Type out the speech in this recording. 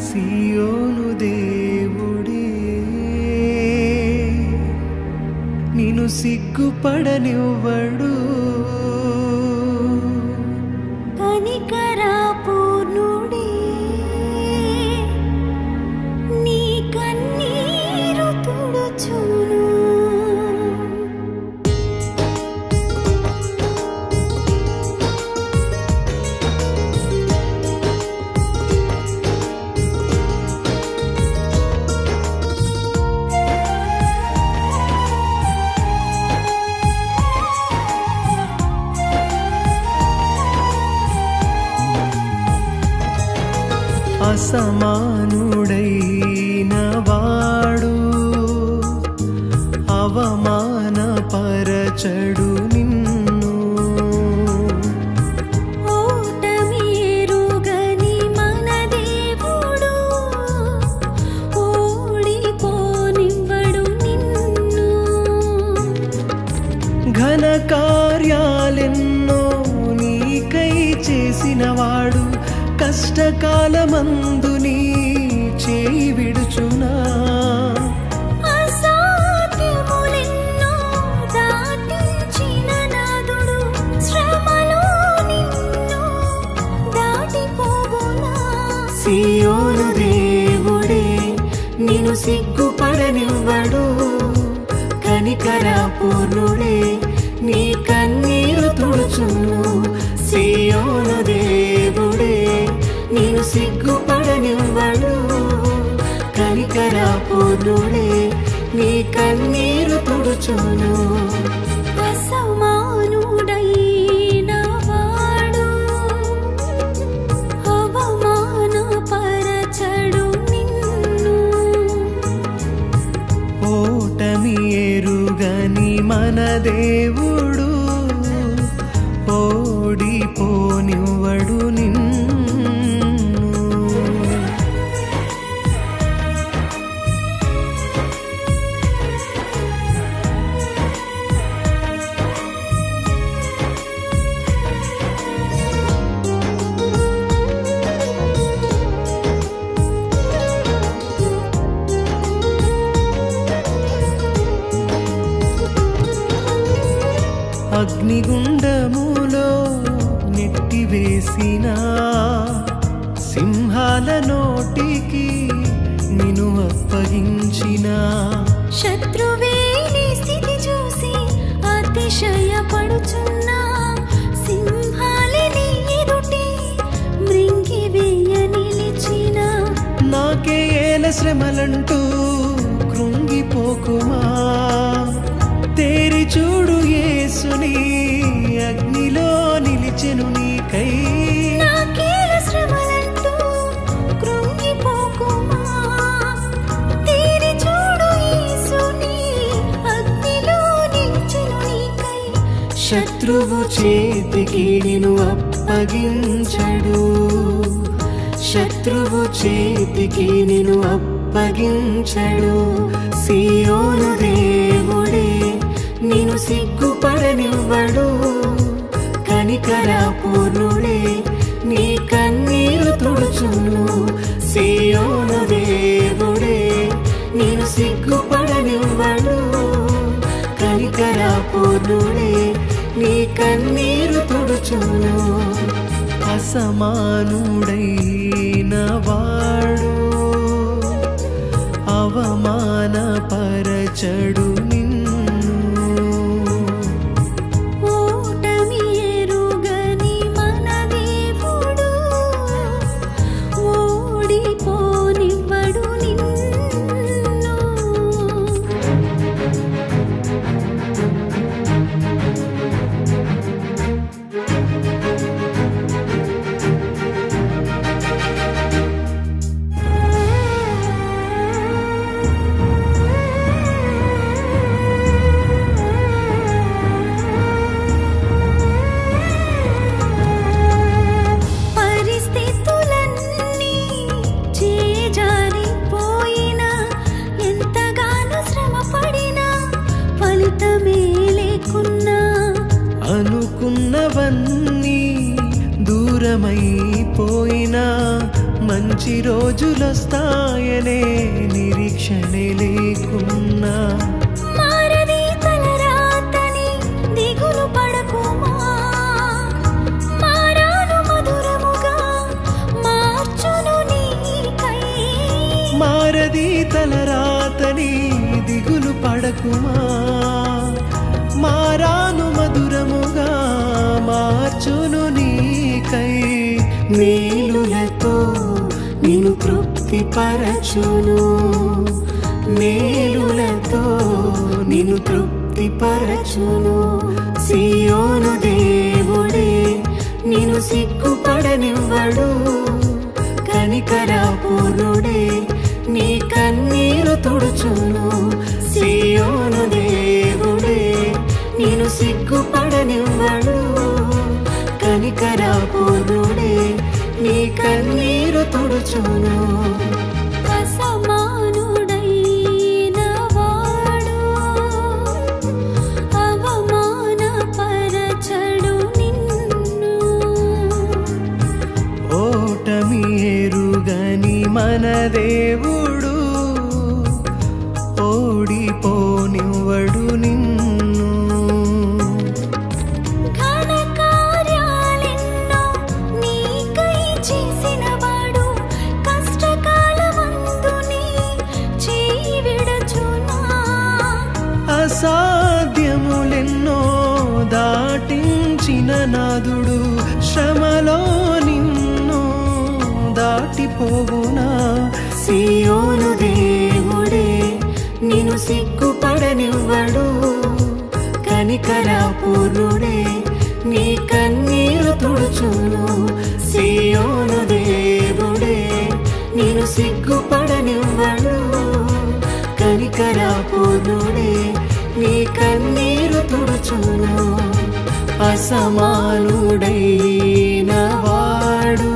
సియోను దేవుడే నిన్ను సిగ్గుపడనివ్వడు. కనికరా పూర్ణుడే నీ కన్నీరు తుడుచును. అసమానుడైన వాడు అవమానపరచడు నిన్ను. ఓటమి ఎరుగని మన దేవుడు ఓడిపోనివ్వడు నిన్ను. ఘన కార్యాలెన్నో నీకై చేసినవాడు కష్టకాలమందు నీ చేయి విడుచునా. అసాధ్యములెన్నో దాటించిన నాదుడు శ్రమలో నిన్ను దాటిపోవునా. సియోను దేవుడే నిన్ను సిగ్గుపడనివ్వడు. కనికరా పూర్ణుడే నీ కన్నీరు తుడుచును. సియోను దేవుడే నిన్ను సిగ్గుపడనివ్వడు. కనికరా పూర్ణుడే నీ కన్నీరు తుడుచును. అసమానుడైన వాడు అవమానపరచడు నిన్ను. ఓటమి ఎరుగని మన దేవుడు ఓడిపోనివ్వడు నిన్ను. అగ్నిగుండములో నెట్టివేసిన సింహాల నోటికి నిన్ను అప్పగించిన శత్రువే నీ స్థితి చూసి అతిశయపడుచున్నా. సింహాలే నీ ఎదుటే మృంగివేయ నిలిచిన. నాకే ఏల శ్రమలంటూ కృంగిపోకుమా. తేరి చూడు యేసుని అగ్నిలో నిలిచెను నీకై. నాకేల శ్రమలంటూ కృంగిపోకుమా. తేరి చూడు యేసుని అగ్నిలో నిలిచెను నీకై. శత్రువు చేతికి నిన్ను అప్పగించడు. శత్రువు చేతికి నిన్ను అప్పగించడు. సియోను దేవుడే నిన్ను సిగ్గుపడనివ్వడు. కనికరా పూర్ణుడే నీ కన్నీరు తుడుచును. సియోను దేవుడే నిన్ను సిగ్గుపడనివ్వడు. కనికరా పూర్ణుడే నీ కన్నీరు తుడుచును. అసమానుడైన వాడు అవమానపరచడు నిన్ను. ఓటమి ఎరుగని మన దేవుడు ఓడిపోనివ్వడు నిన్ను. అనుకున్నవన్నీ దూరమైపోయినా మంచి రోజులొస్తాయనే నిరీక్షణే లేకున్నా మారది తలరాతని దిగులు పడకుమా, మారాను మధురముగా మార్చును నీకై. మారది తలరాతని దిగులు పడకుమా, మారాను మధురముగా మార్చును నీకై. మేలులతో నిన్ను తృప్తిపరచును, మేలులతో నిన్ను తృప్తిపరచును. సియోను దేవుడే నిన్ను సిగ్గుపడనివ్వడు, కనికరపూర్ణుడే నీ కన్నీరు తుడుచును. సియోను దేవుడే నిన్ను సిగ్గుపడనివ్వడు, కనికరపూర్ణుడే నీ కన్నీరు తుడుచును. అసమానుడైన వాడు అవమానపరచడు నిన్ను. ఓటమి ఎరుగని మన దేవుడు ఓడిపోనివ్వడు నిన్ను. ఘన కార్యాలెన్నో నీకై చేసినవాడు కష్టకాలమందు నీ చేయి విడచునా. అసాధ్యములెన్నో దాటించిన నాదుడు శ్రమలో నిన్ను దాటిపోవునా. సియోను దేవుడే నిన్ను సిగ్గుపడనివ్వడు, కనికరపూర్ణుడే నీ కన్నీరు తుడుచును. సియోను దేవుడే నిన్ను సిగ్గుపడనివ్వడు, కనికరపూర్ణుడే నీ కన్నీరు తుడుచును. అసమానుడైన వాడు